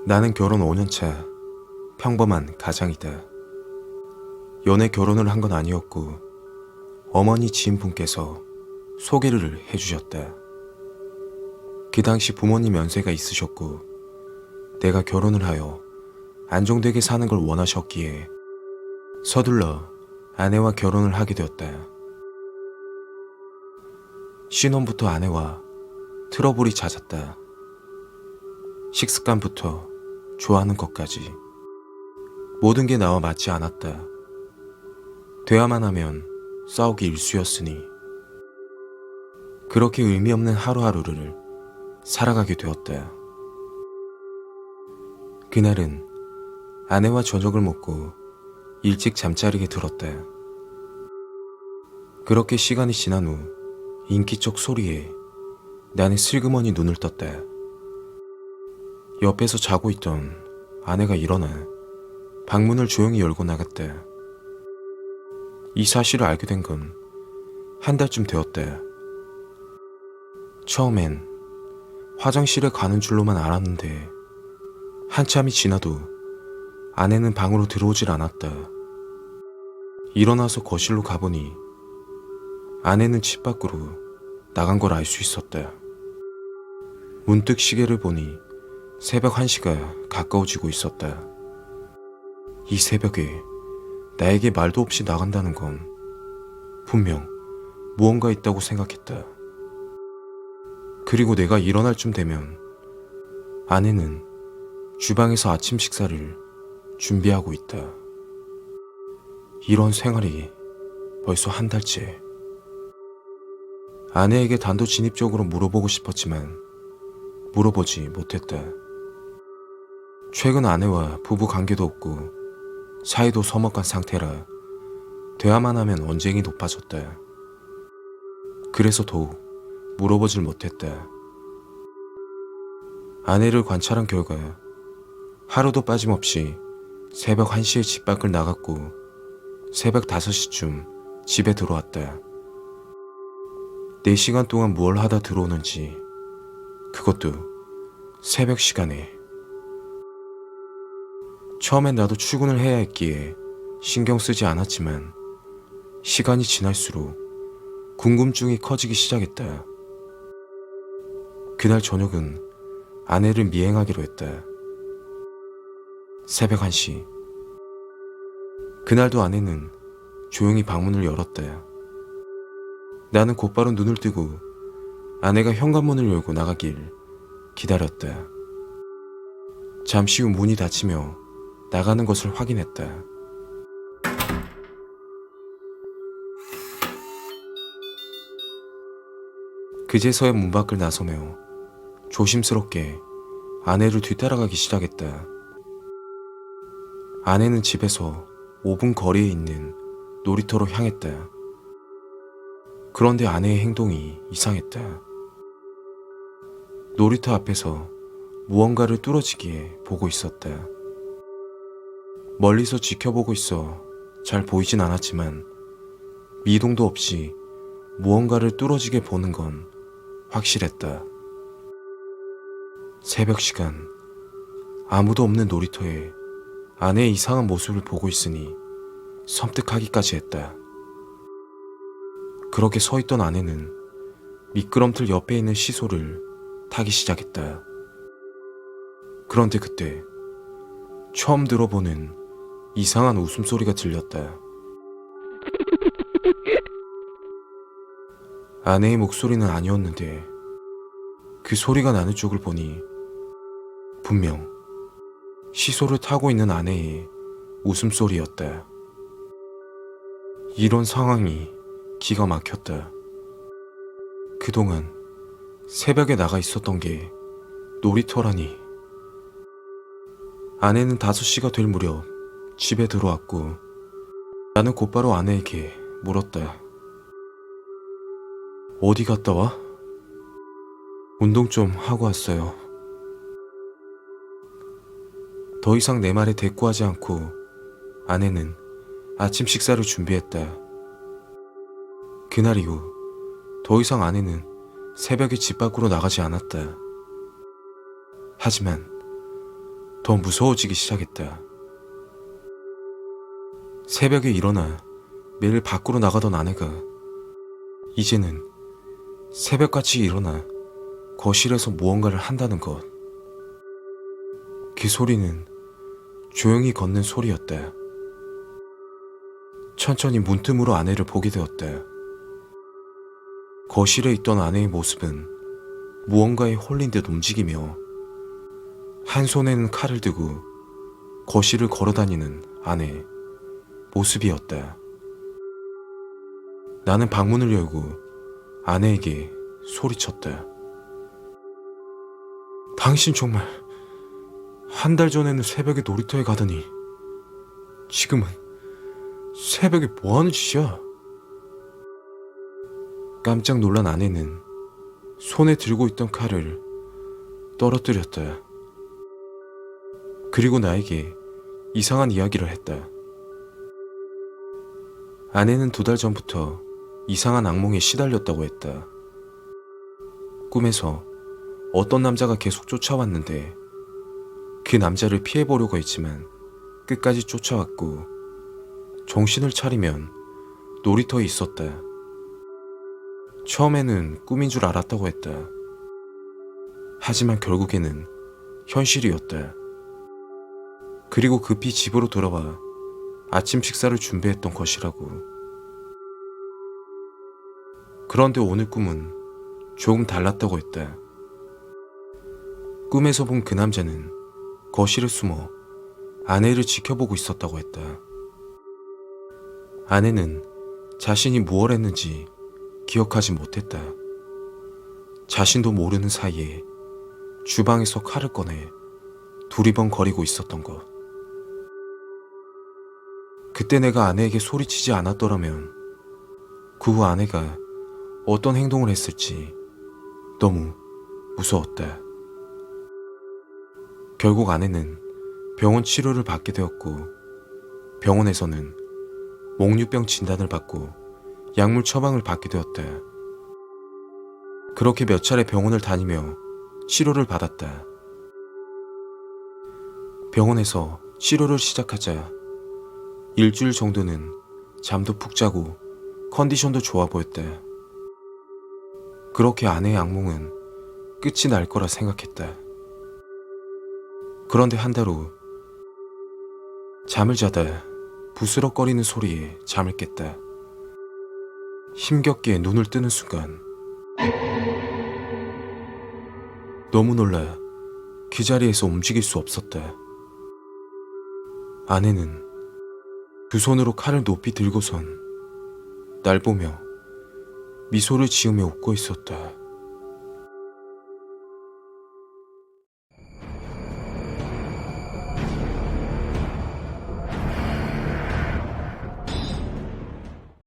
나는 결혼 5년차 평범한 가장이다. 연애 결혼을 한 건 아니었고 어머니 지인분께서 소개를 해주셨다. 그 당시 부모님 연세가 있으셨고 내가 결혼을 하여 안정되게 사는 걸 원하셨기에 서둘러 아내와 결혼을 하게 되었다. 신혼부터 아내와 트러블이 잦았다. 식습관부터 좋아하는 것까지 모든 게 나와 맞지 않았다. 대화만 하면 싸우기 일쑤였으니 그렇게 의미 없는 하루하루를 살아가게 되었다. 그날은 아내와 저녁을 먹고 일찍 잠자리에 들었다. 그렇게 시간이 지난 후 인기척 소리에 나는 슬그머니 눈을 떴다. 옆에서 자고 있던 아내가 일어나 방문을 조용히 열고 나갔다. 이 사실을 알게 된 건 한 달쯤 되었다. 처음엔 화장실에 가는 줄로만 알았는데 한참이 지나도 아내는 방으로 들어오질 않았다. 일어나서 거실로 가보니 아내는 집 밖으로 나간 걸 알 수 있었다. 문득 시계를 보니 새벽 1시가 가까워지고 있었다. 이 새벽에 나에게 말도 없이 나간다는 건 분명 무언가 있다고 생각했다. 그리고 내가 일어날 쯤 되면 아내는 주방에서 아침 식사를 준비하고 있다. 이런 생활이 벌써 한 달째. 아내에게 단도직입적으로 물어보고 싶었지만 물어보지 못했다. 최근 아내와 부부 관계도 없고 사이도 서먹한 상태라 대화만 하면 언쟁이 높아졌다. 그래서 더욱 물어보질 못했다. 아내를 관찰한 결과 하루도 빠짐없이 새벽 1시에 집 밖을 나갔고 새벽 5시쯤 집에 들어왔다. 4시간 동안 뭘 하다 들어오는지, 그것도 새벽 시간에. 처음엔 나도 출근을 해야 했기에 신경 쓰지 않았지만 시간이 지날수록 궁금증이 커지기 시작했다. 그날 저녁은 아내를 미행하기로 했다. 새벽 1시. 그날도 아내는 조용히 방문을 열었다. 나는 곧바로 눈을 뜨고 아내가 현관문을 열고 나가길 기다렸다. 잠시 후 문이 닫히며 나가는 것을 확인했다. 그제서야 문 밖을 나서며 조심스럽게 아내를 뒤따라가기 시작했다. 아내는 집에서 5분 거리에 있는 놀이터로 향했다. 그런데 아내의 행동이 이상했다. 놀이터 앞에서 무언가를 뚫어지게 보고 있었다. 멀리서 지켜보고 있어 잘 보이진 않았지만 미동도 없이 무언가를 뚫어지게 보는 건 확실했다. 새벽 시간, 아무도 없는 놀이터에 아내의 이상한 모습을 보고 있으니 섬뜩하기까지 했다. 그렇게 서 있던 아내는 미끄럼틀 옆에 있는 시소를 타기 시작했다. 그런데 그때 처음 들어보는 이상한 웃음소리가 들렸다. 아내의 목소리는 아니었는데 그 소리가 나는 쪽을 보니 분명 시소를 타고 있는 아내의 웃음소리였다. 이런 상황이 기가 막혔다. 그동안 새벽에 나가 있었던 게 놀이터라니. 아내는 5시가 될 무렵 집에 들어왔고 나는 곧바로 아내에게 물었다. 어디 갔다 와? 운동 좀 하고 왔어요. 더 이상 내 말에 대꾸하지 않고 아내는 아침 식사를 준비했다. 그날 이후 더 이상 아내는 새벽에 집 밖으로 나가지 않았다. 하지만 더 무서워지기 시작했다. 새벽에 일어나 매일 밖으로 나가던 아내가 이제는 새벽같이 일어나 거실에서 무언가를 한다는 것. 그 소리는 조용히 걷는 소리였다. 천천히 문틈으로 아내를 보게 되었다. 거실에 있던 아내의 모습은 무언가에 홀린 듯 움직이며 한 손에는 칼을 들고 거실을 걸어다니는 아내의 모습이었다. 나는 방문을 열고 아내에게 소리쳤다. 당신 정말 한 달 전에는 새벽에 놀이터에 가더니 지금은 새벽에 뭐하는 짓이야? 깜짝 놀란 아내는 손에 들고 있던 칼을 떨어뜨렸다. 그리고 나에게 이상한 이야기를 했다. 아내는 2달 전부터 이상한 악몽에 시달렸다고 했다. 꿈에서 어떤 남자가 계속 쫓아왔는데 그 남자를 피해보려고 했지만 끝까지 쫓아왔고 정신을 차리면 놀이터에 있었다. 처음에는 꿈인 줄 알았다고 했다. 하지만 결국에는 현실이었다. 그리고 급히 집으로 돌아와 아침 식사를 준비했던 것이라고. 그런데 오늘 꿈은 조금 달랐다고 했다. 꿈에서 본 그 남자는 거실에 숨어 아내를 지켜보고 있었다고 했다. 아내는 자신이 무엇을 했는지 기억하지 못했다. 자신도 모르는 사이에 주방에서 칼을 꺼내 두리번거리고 있었던 것. 그때 내가 아내에게 소리치지 않았더라면 그 후 아내가 어떤 행동을 했을지 너무 무서웠다. 결국 아내는 병원 치료를 받게 되었고 병원에서는 목류병 진단을 받고 약물 처방을 받게 되었다. 그렇게 몇 차례 병원을 다니며 치료를 받았다. 병원에서 치료를 시작하자 일주일 정도는 잠도 푹 자고 컨디션도 좋아 보였다. 그렇게 아내의 악몽은 끝이 날 거라 생각했다. 그런데 한 달 후 잠을 자다 부스럭거리는 소리에 잠을 깼다. 힘겹게 눈을 뜨는 순간 너무 놀라 그 자리에서 움직일 수 없었다. 아내는 두 손으로 칼을 높이 들고선 날 보며 미소를 지으며 웃고 있었다.